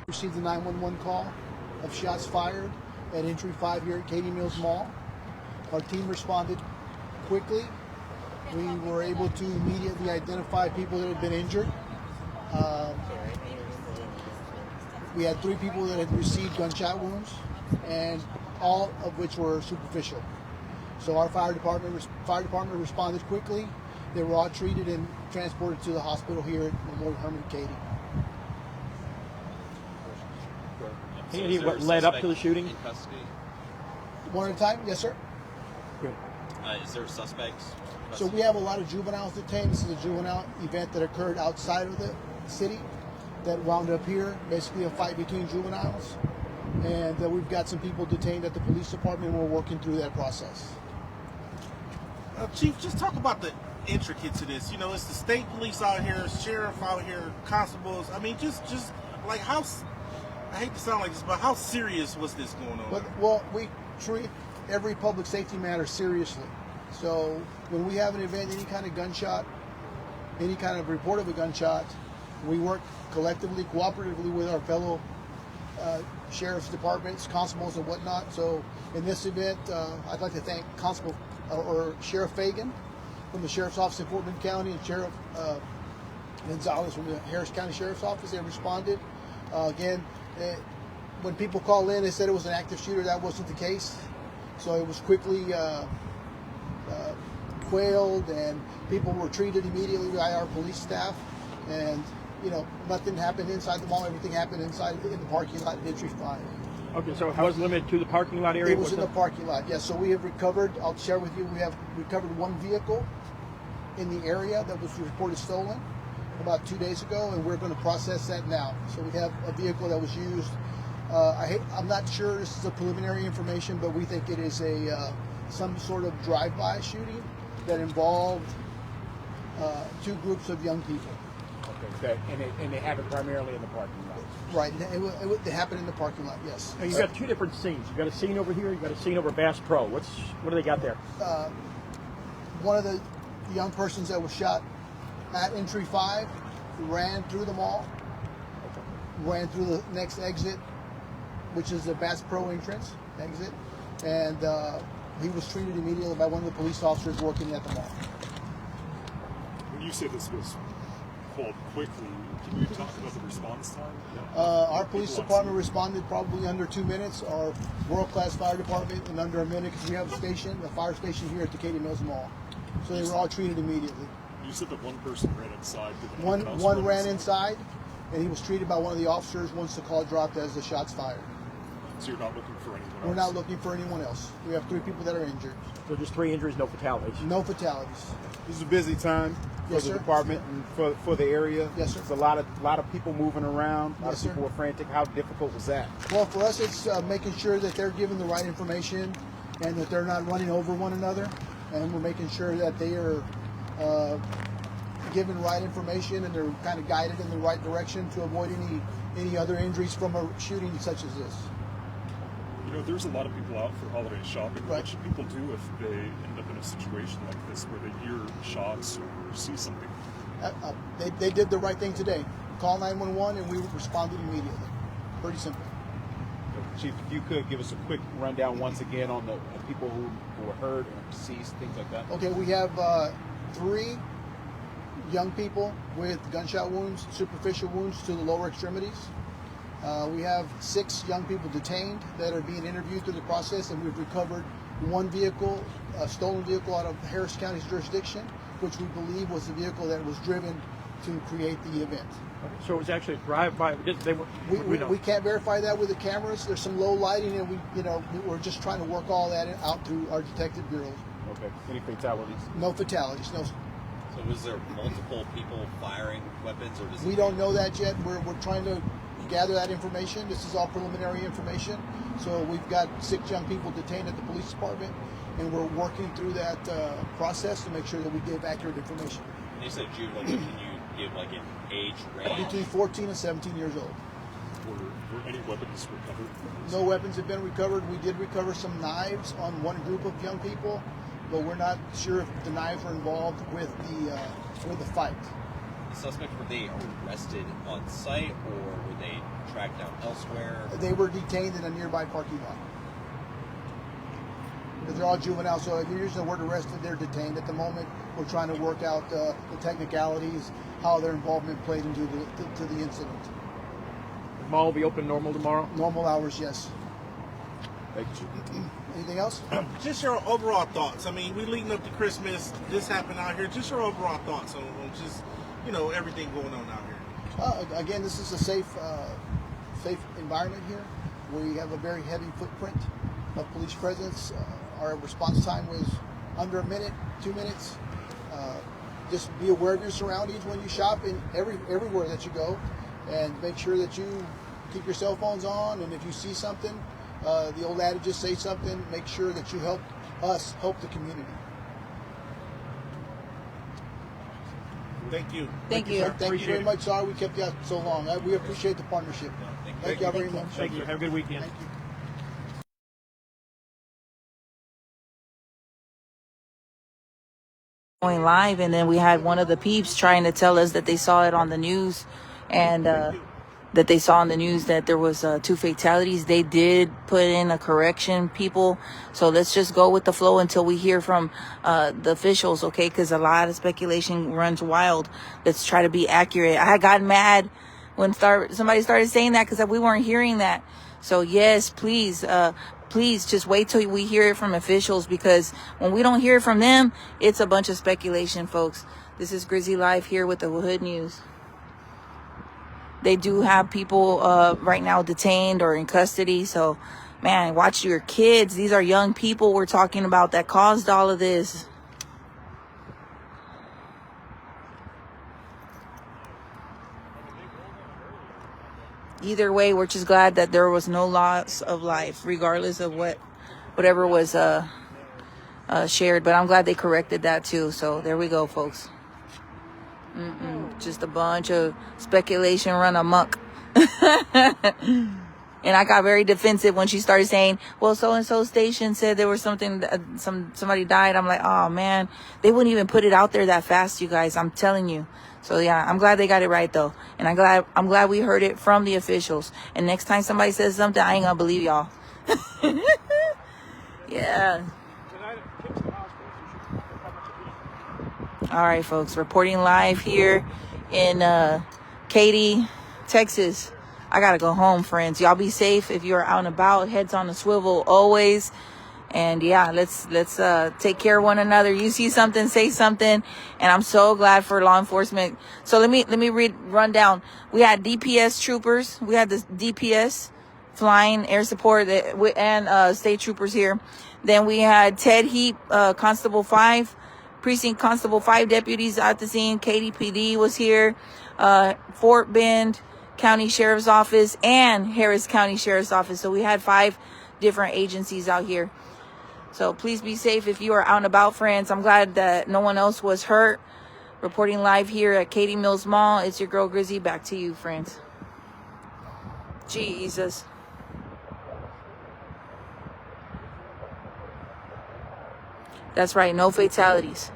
Received a 911 call of shots fired at entry 5 here at Katy Mills Mall. Our team responded quickly. We were able to immediately identify people that had been injured. We had 3 people that had received gunshot wounds, and all of which were superficial. So our fire department responded quickly. They were all treated and transported to the hospital here at Memorial Hermann Katy. Any what led up to the shooting? In custody? One at a time? Yes, sir. Good. Is there suspects? So we have a lot of juveniles detained. This is a juvenile event that occurred outside of the city that wound up here, basically a fight between juveniles. And we've got some people detained at the police department, and we're working through that process. Chief, just talk about the intricacies of this. You know, it's the state police out here, sheriff out here, constables. I mean, just like how, I hate to sound like this, but how serious was this going on? Well, we treat every public safety matter seriously. So when we have an event, any kind of gunshot, any kind of report of a gunshot, we work collectively, cooperatively with our fellow sheriff's departments, constables, and whatnot. So in this event, I'd like to thank Constable or Sheriff Fagan from the Sheriff's Office in Fort Bend County and Sheriff Gonzalez from the Harris County Sheriff's Office. They responded. Again, when people call in, they said it was an active shooter. That wasn't the case. So it was quickly quailed, and people were treated immediately by our police staff. And you know, nothing happened inside the mall. Everything happened inside in the parking lot at entry 5. Okay, so how was it limited to the parking lot area? It was in the parking lot, yes. So we have recovered, I'll share with you, we have recovered one vehicle in the area that was reported stolen about 2 days ago, and we're going to process that now. So we have a vehicle that was used. I'm not sure, this is a preliminary information, but we think it is some sort of drive-by shooting that involved 2 groups of young people. Okay, and they have it primarily in the parking lot. Right, it happened in the parking lot, yes. Now, you've got 2 different scenes. You've got a scene over here, you've got a scene over Bass Pro. What do they got there? One of the young persons that was shot at entry 5 ran through the mall, ran through the next exit, which is the Bass Pro entrance exit, and he was treated immediately by one of the police officers working at the mall. When you say this was called quickly, can you talk about the response time? Our police department responded probably under 2 minutes. Our world-class fire department in under a minute, because we have a fire station here at the Katy Mills Mall. So they were all treated immediately. You said that one person ran inside. One ran inside, and he was treated by one of the officers once the call dropped as the shots fired. So you're not looking for anyone else? We're not looking for anyone else. We have 3 people that are injured. So just 3 injuries, no fatalities. No fatalities. This is a busy time for Yes, the sir. department and for the area. Yes, sir. There's a lot of people moving around. A lot Yes, of people sir. are frantic. How difficult was that? Well, for us, it's making sure that they're given the right information and that they're not running over one another. And we're making sure that they are given right information and they're kind of guided in the right direction to avoid any other injuries from a shooting such as this. You know, there's a lot of people out for holiday shopping. Right. What should people do if they end up in a situation like this where they hear shots or see something? They did the right thing today. Call 911 and we responded immediately. Pretty simple. Chief, if you could give us a quick rundown once again on the people who were hurt or deceased, things like that. Okay, we have 3 young people with gunshot wounds, superficial wounds to the lower extremities. We have 6 young people detained that are being interviewed through the process, and we've recovered 1 vehicle, a stolen vehicle out of Harris County's jurisdiction, which we believe was the vehicle that was driven to create the event. So it was actually a drive-by. We can't verify that with the cameras. There's some low lighting, and we're just trying to work all that out through our detective bureau. Okay. Any fatalities? No fatalities. No. So was there multiple people firing weapons, or does We don't know that yet. We're trying to gather that information. This is all preliminary information. So we've got 6 young people detained at the police department, and we're working through that process to make sure that we give accurate information. When you said juvenile, can you give like an age range? Between 14 and 17 years old. Were any weapons recovered? No weapons have been recovered. We did recover some knives on one group of young people, but we're not sure if the knives were involved with the fight. suspects, were they arrested on site or were they tracked down elsewhere? They were detained in a nearby parking lot. Because they're all juvenile, so if you're using the word arrested, they're detained. At the moment, we're trying to work out the technicalities, how their involvement played into the incident. The mall will be open normal tomorrow? Normal hours, yes. Thank you. Anything else? Just your overall thoughts. I mean, we leading up to Christmas. This happened out here. Just your overall thoughts on just, everything going on out here. Again, this is a safe environment here. We have a very heavy footprint of police presence. Our response time was under a minute, 2 minutes. Just be aware of your surroundings when you shop and everywhere that you go, and make sure that you keep your cell phones on. And if you see something, the old adage, just say something. Make sure that you help us help the community. Thank you. Thank you. Thank you very much. Sorry we kept you out so long. We appreciate the partnership. Thank you very much. Thank you. Have a good weekend. Thank you. Going live, and then we had one of the peeps trying to tell us that they saw it on the news, and that they saw on the news that there was 2 fatalities. They did put in a correction, people, so let's just go with the flow until we hear from the officials, okay? Because a lot of speculation runs wild. Let's try to be accurate. I had gotten mad when somebody started saying that because we weren't hearing that. So yes, please just wait till we hear it from officials, because when we don't hear it from them, it's a bunch of speculation, folks. This is Grizzy Live here with the Hood News. They do have people right now detained or in custody. So, man, watch your kids. These are young people we're talking about that caused all of this. Either way, we're just glad that there was no loss of life, regardless of whatever was shared. But I'm glad they corrected that too. So there we go, folks. Just a bunch of speculation run amok. And I got very defensive when she started saying, well, so-and-so station said there was something, somebody died. I'm like, oh man, they wouldn't even put it out there that fast, you guys. I'm telling you. So yeah, I'm glad they got it right though. And I'm glad we heard it from the officials. And next time somebody says something, I ain't gonna believe y'all. Yeah. All right, folks, reporting live here in Katy, Texas. I gotta go home, friends. Y'all be safe if you're out and about. Heads on the swivel always. And yeah, let's take care of one another. You see something, say something. And I'm so glad for law enforcement. So let me run down. We had DPS troopers. We had the DPS flying air support and state troopers here. Then we had Ted Heap, Constable 5. Precinct Constable 5 deputies at the scene. Katy PD was here. Fort Bend County Sheriff's Office and Harris County Sheriff's Office. So we had 5 different agencies out here. So please be safe if you are out and about, friends. I'm glad that no one else was hurt. Reporting live here at Katy Mills Mall. It's your girl Grizzy. Back to you, friends. Jesus. That's right. No fatalities.